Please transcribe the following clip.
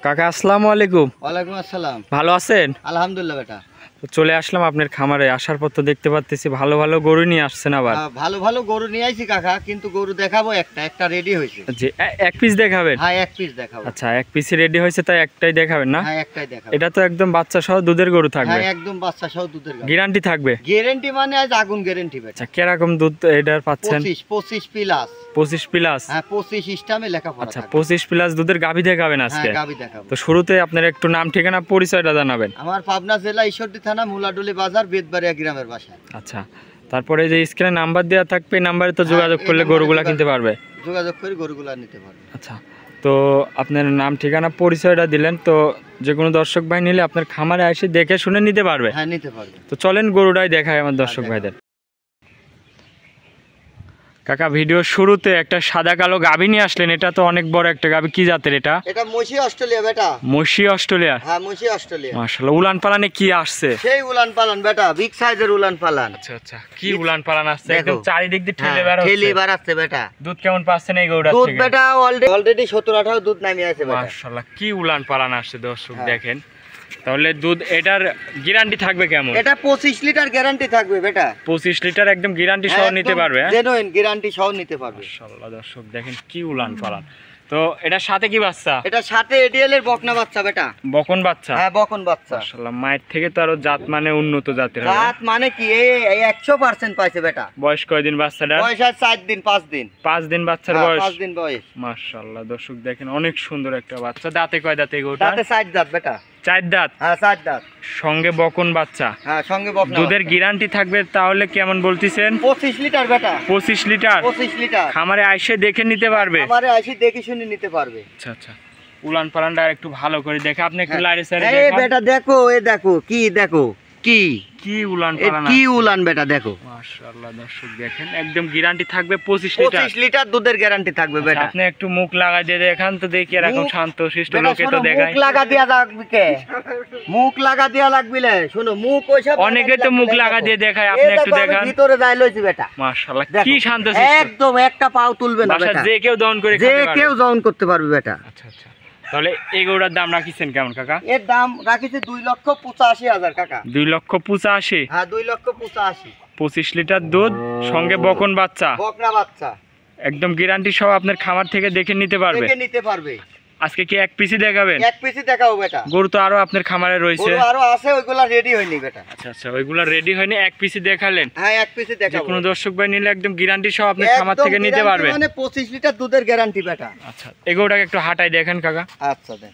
কাকা আসসালামু আলাইকুম। ওয়ালাইকুম আসসালাম। ভালো আছেন? আলহামদুলিল্লাহ বেটা। চলে আসলাম আপনার খামারে। আসার পর তো দেখতে পাচ্ছি ভালো ভালো গরু নিয়ে আসছেন আবার। ভালো ভালো গরু নিয়ে আইছি কাকা, কিন্তু গরু দেখাবো একটা রেডি হয়েছে। জি, এক পিস দেখাবেন? হ্যাঁ, এক পিস দেখাবো। আচ্ছা, এক পিস রেডি হয়েছে, তাই একটাই দেখাবেন না? হ্যাঁ, একটাই দেখাবো। এটা তো একদম বাচ্চা সহ দুধের গরু থাকবে? হ্যাঁ, একদম বাচ্চা সহ দুধের গরু। গ্যারান্টি থাকবে? গ্যারান্টি মানে আজ আগুন গ্যারান্টি বেটা। আচ্ছা, কিরকম দুধ এটার পাচ্ছেন? 25 প্লাস। 25 প্লাস? হ্যাঁ, 25 স্টামে লেখাপড়া। আচ্ছা, 25 প্লাস দুধের গাভী দেখাবেন আজকে? হ্যাঁ, গাভী দেখাবো। তো শুরুতে আপনার একটু নাম ঠিকানা পরিচয়টা জানাবেন। আমার পাবনা জেলা ঈশ্বরদী থানা মুলাডুলি বাজার বেদবাড়িয়া গ্রামের বাসা। আচ্ছা, তারপরে যে স্ক্রিনে নাম্বার দেওয়া থাকবে, এই নাম্বারে তো যোগাযোগ করলে গরুগুলা কিনতে পারবে? যোগাযোগ করে গরুগুলা নিতে পারবে। আচ্ছা, তো আপনার নাম ঠিকানা পরিচয়টা দিলেন, তো যে কোনো দর্শক ভাই নিলে আপনার খামারে এসে দেখে শুনে নিতে পারবে? হ্যাঁ, নিতে পারবে। তো চলেন গরুটাই দেখায় আমার দর্শক ভাইদের। কাকা, ভিডিও শুরুতে একটা সাদা কালো গাভী নিয়ে আসলেন, এটা তো অনেক বড় একটা গাভী। কি জাতের এটা? এটা মশি অস্ট্রেলিয়া বেটা। মশি অস্ট্রেলিয়া? হ্যাঁ, মশি অস্ট্রেলিয়া। মাশাআল্লাহ, উলান পালানে কি আসছে? সেই উলান পালান বেটা, বিগ সাইজের উলান পালান। আচ্ছা আচ্ছা, কি উলান পালান আসছে, একদম চারিদিক দিয়ে ঠেলে বের হচ্ছে। ঠেলে বেরাচ্ছে বেটা। দুধ কেমন পাচ্ছেন এই গরুটা থেকে? দুধ বেটা অলরেডি 17-18 দুধ নামিয়ে আছে বেটা। মাশাআল্লাহ, কি উলান পালান আসছে দর্শক দেখেন। তাহলে দুধ এটার গ্যারান্টি থাকবে কেমন? এটা 25 লিটার গ্যারান্টি থাকবে বেটা। 25 লিটার একদম গ্যারান্টি সহ নিতে পারবে? জেনুইন গ্যারান্টি সহ নিতে পারবে। মাশাআল্লাহ, দর্শক দেখেন কি উলান পালান। তো এটার সাথে কি বাচ্চা? এটা সাথে এডিএল এর বকনা বাচ্চা বেটা। বকন বাচ্চা? হ্যাঁ, বকন বাচ্চা। মাশাআল্লাহ, মায়ের থেকে তো আরো জাত মানে উন্নত জাতের হবে। জাত মানে কি, এই 100% পাইছে বেটা। বয়স কয়দিন বাচ্চাটার? বয়স আর 4 দিন 5 দিন। 5 দিন বাচ্চার বয়স? 5 দিন বয়স। মাশাআল্লাহ, দর্শক দেখেন অনেক সুন্দর একটা বাচ্চা। দাঁতে কয় দাঁতে গরুটা? দাঁতে 4 দাঁত বেটা। 4 দাঁত? হ্যাঁ, 4 দাঁত। সঙ্গে বকন বাচ্চা? হ্যাঁ, সঙ্গে বকনা। দুধের গ্যারান্টি থাকবে তাহলে কেমন বলতিছেন? 25 লিটার বেটা। 25 লিটার? 25 লিটার। খামারে আইসে দেখে নিতে পারবে? খামারে আসি দেখে শুনে নিতে পারবে। আচ্ছা আচ্ছা, উলান পালানটা একটু ভালো করে দেখে আপনি একটু লাইরে সাইরে এই দেখান। বেটা দেখো, এই দেখো কি, দেখো কি কি উলান এই পালান, কি উলান বেটা দেখো। মাশাআল্লাহ, দর্শক দেখেন একদম গ্যারান্টি থাকবে 25 লিটার। 25 লিটার দুধের গ্যারান্টি থাকবে বেটা। আপনি একটু মুখ লাগাই দিয়ে দেখান তো দেখি, এরকম শান্ত শিষ্ট বেটা লোকে তো শোনো, দেখায়। মুখ লাগা দিয়া লাগবে কে? মুখ লাগা দিয়া লাগবে না, শোনো মুখ ওইসব অনেকে তো মুখ লাগা দিয়ে দেখায়, আপনি একটু দেখান। ভিতরে যাই লইছি বেটা। মাশাআল্লাহ, দেখো, কি শান্ত শিষ্ট। একদম একটা পাও তুলবে না বাসা বেটা। যে কেউ দহন করে যে খেতে পারবে? কেউ জয়েন করতে পারবে বেটা। আচ্ছা আচ্ছা, তাহলে এই গরুটার দাম রাখিছেন কেমন কাকা? এর দাম রাখিছে 2,85,000 টাকা। 2,85,000? হ্যাঁ, 2,85,000। 25 লিটার দুধ, সঙ্গে বকন বাচ্চা, বকনা বাচ্চা, একদম গ্যারান্টি সহ আপনার খামার থেকে দেখে নিতে পারবে? দেখে নিতে পারবে। আজকে কি এক পিসি দেখাবেন? এক পিসি দেখাও বেটা। গরু তো আরো আপনার খামারে রয়েছে? গরু আরো আছে, ওইগুলা রেডি হয়নি বেটা। আচ্ছা আচ্ছা, ওইগুলা রেডি হয়নি, এক পিসি দেখালেন? হ্যাঁ, এক পিসি যে দেখাও। কোনো দর্শক ভাই নিলে একদম গ্যারান্টি সহ আপনার খামার থেকে নিতে পারবে? মানে 25 লিটার দুধের গ্যারান্টি বেটা। আচ্ছা, এই গরুটাকে একটু হাঁটাই দেখেন কাকা। আচ্ছা দেখ।